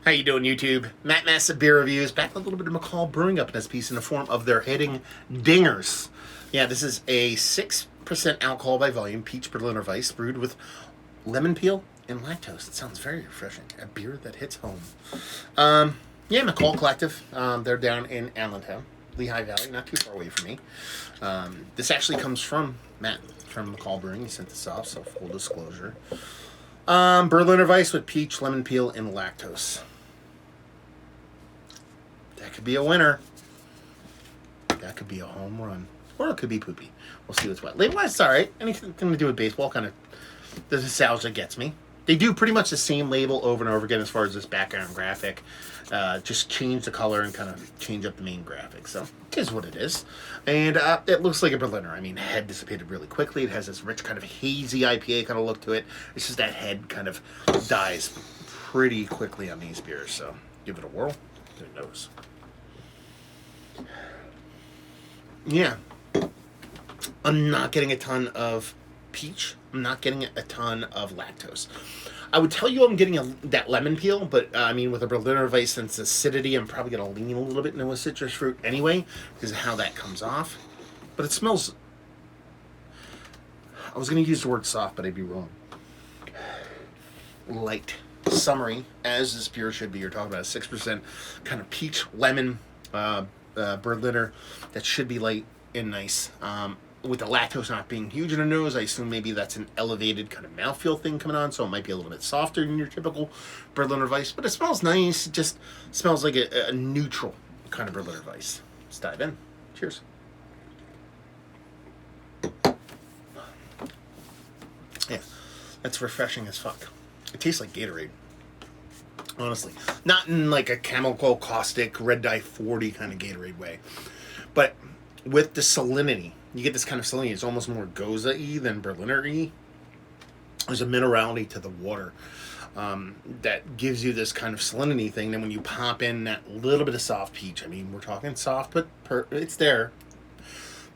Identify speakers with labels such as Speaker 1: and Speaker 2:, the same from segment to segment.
Speaker 1: How you doing, YouTube? Matt Massive Beer Reviews, back with a little bit of McCall Brewing up in this piece in the form of their hitting dingers. Yeah, this is a 6% alcohol by volume peach Berliner Weisse brewed with lemon peel and lactose. It sounds very refreshing. A beer that hits home. Yeah, McCall Collective. They're down in Allentown, Lehigh Valley, not too far away from me. This actually comes from Matt from McCall Brewing. He sent this off, so full disclosure. Berliner Weisse with peach, lemon peel, and lactose. That could be a winner. That could be a home run. Or it could be poopy. We'll see what's what. Label-wise, it's alright. Anything to do with baseball, kind of the nostalgia gets me. They do pretty much the same label over and over again as far as this background graphic. Just change the color and kind of change up the main graphic. So, it is what it is. And it looks like a Berliner. I mean, head dissipated really quickly. It has this rich kind of hazy IPA kind of look to it. It's just that head kind of dies pretty quickly on these beers. So, give it a whirl. Who knows? Yeah. I'm not getting a ton of peach. I'm not getting a ton of lactose. I would tell you I'm getting that lemon peel, but I mean, with a Berliner Weisse and its acidity, I'm probably going to lean a little bit into a citrus fruit anyway, because of how that comes off. But it smells... I was going to use the word soft, but I'd be wrong. Light. Summery, as this beer should be. You're talking about a 6% kind of peach lemon Berliner that should be light and nice. With the lactose not being huge in the nose, I assume maybe that's an elevated kind of mouthfeel thing coming on, so it might be a little bit softer than your typical Berliner Weisse, but it smells nice. It just smells like a neutral kind of Berliner Weisse. Let's dive in. Cheers. Yeah, that's refreshing as fuck. It tastes like Gatorade. Honestly. Not in like a chemical caustic red dye 40 kind of Gatorade way. But with the salinity, you get this kind of salinity. It's almost more Goza-y than Berliner-y. There's a minerality to the water that gives you this kind of salinity thing. Then when you pop in that little bit of soft peach, I mean, we're talking soft, but it's there.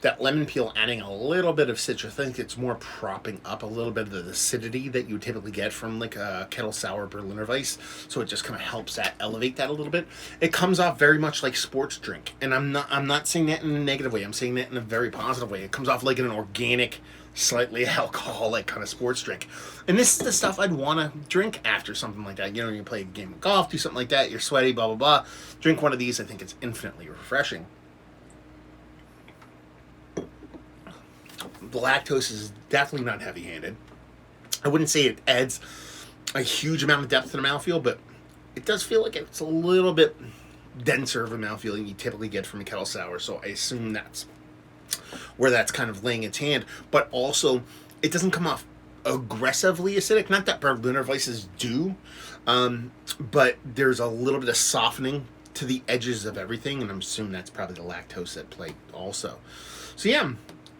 Speaker 1: That lemon peel adding a little bit of citrus, I think it's more propping up a little bit of the acidity that you typically get from like a kettle sour Berliner Weisse. So it just kind of helps that elevate that a little bit. It comes off very much like sports drink, and I'm not saying that in a negative way. I'm saying that in a very positive way. It comes off like an organic, slightly alcoholic kind of sports drink. And this is the stuff I'd want to drink after something like that. You know, you play a game of golf, do something like that, you're sweaty, blah, blah, blah. Drink one of these, I think it's infinitely refreshing. The lactose is definitely not heavy-handed. I wouldn't say it adds a huge amount of depth to the mouthfeel, but it does feel like it's a little bit denser of a mouthfeel than you typically get from a kettle sour, so I assume that's where that's kind of laying its hand. But also, it doesn't come off aggressively acidic. Not that Berliner Weisses do, but there's a little bit of softening to the edges of everything, and I'm assuming that's probably the lactose at play also. So yeah,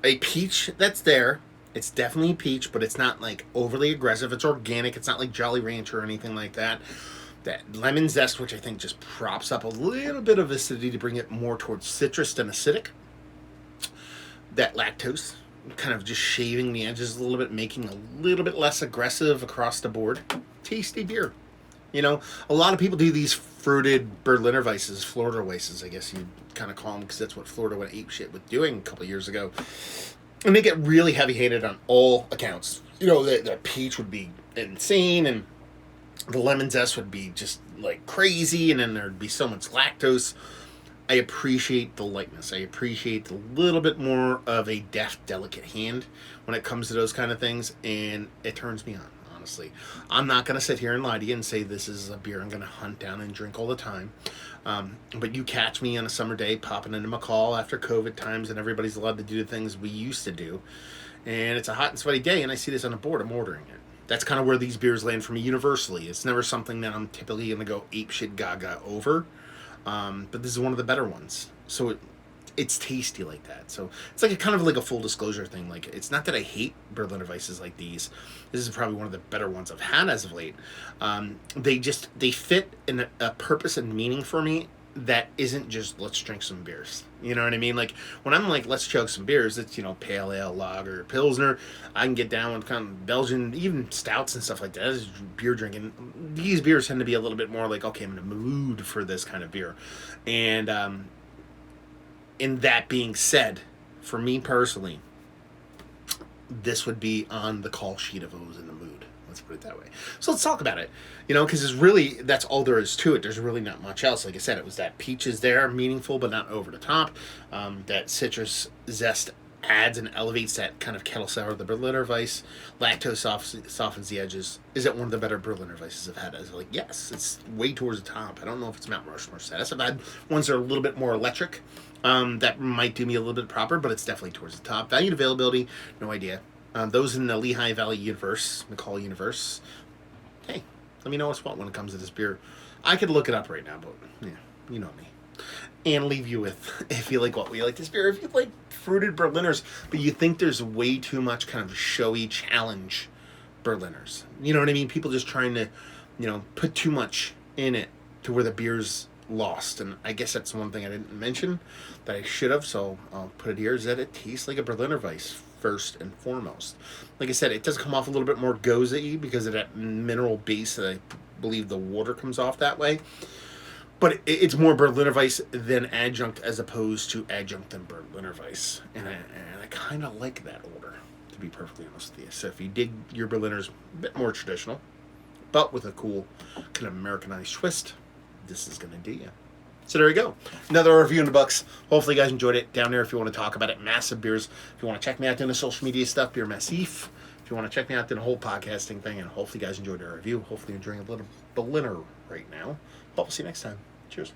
Speaker 1: a peach that's there. It's definitely peach, but it's not like overly aggressive. It's organic. It's not like Jolly Rancher or anything like that. That lemon zest, which I think just props up a little bit of acidity to bring it more towards citrus than acidic. That lactose, kind of just shaving the edges a little bit, making a little bit less aggressive across the board. Tasty beer. You know, a lot of people do these fruited Berliner Weisses, Florida Weisses, I guess you'd kind of call them, because that's what Florida went ape shit with doing a couple of years ago. And they get really heavy-handed on all accounts. You know, the peach would be insane, and the lemon zest would be just like crazy, and then there'd be so much lactose. I appreciate the lightness. I appreciate a little bit more of a deft, delicate hand when it comes to those kind of things, and it turns me on. Honestly, I'm not going to sit here and lie to you and say this is a beer I'm going to hunt down and drink all the time. But you catch me on a summer day popping into McCall after COVID times and everybody's allowed to do the things we used to do. And it's a hot and sweaty day and I see this on the board, I'm ordering it. That's kind of where these beers land for me universally. It's never something that I'm typically going to go ape shit gaga over. But this is one of the better ones. So it's tasty like that. So it's like a kind of like a full disclosure thing. Like, it's not that I hate Berliner Weisses like these. This is probably one of the better ones I've had as of late. They fit in a purpose and meaning for me that isn't just let's drink some beers. You know what I mean? Like when I'm like let's chug some beers, it's pale ale, lager, pilsner. I can get down with kind of Belgian, even stouts and stuff like that. It's beer drinking. These beers tend to be a little bit more like okay, I'm in a mood for this kind of beer, and in that being said, for me personally, this would be on the call sheet if I was in the mood. Let's put it that way. So let's talk about it. Because that's all there is to it. There's really not much else. Like I said, it was that peach is there, meaningful but not over the top. That citrus zest adds and elevates that kind of kettle sour of the Berliner Weisse. Lactose softens the edges. Is it one of the better Berliner Weisses I've had? I was like, yes, it's way towards the top. I don't know if it's Mount Rushmore status. I've had ones that are a little bit more electric. That might do me a little bit proper, but it's definitely towards the top. Value and availability, no idea. Those in the Lehigh Valley universe, McCall universe, hey, let me know what's what when it comes to this beer. I could look it up right now, but yeah, you know me. And leave you with, if you like what we like this beer, if you like fruited Berliners, but you think there's way too much kind of showy challenge Berliners. You know what I mean? People just trying to, put too much in it to where the beer's lost. And I guess that's one thing I didn't mention that I should have, so I'll put it here, is that it tastes like a Berliner Weisse first and foremost. Like I said, it does come off a little bit more gose-y because of that mineral base that I believe the water comes off that way. But it's more Berliner Weisse than adjunct as opposed to adjunct than Berliner Weisse. And I kind of like that order, to be perfectly honest with you. So if you dig your Berliners a bit more traditional, but with a cool kind of Americanized twist, this is going to do you. So there you go. Another review in the books. Hopefully you guys enjoyed it. Down there if you want to talk about it. Massive Beers. If you want to check me out doing the social media stuff, Beer Massif. If you want to check me out doing the whole podcasting thing. And hopefully you guys enjoyed the review. Hopefully you're enjoying a little Berliner right now. But we'll see you next time. Cheers.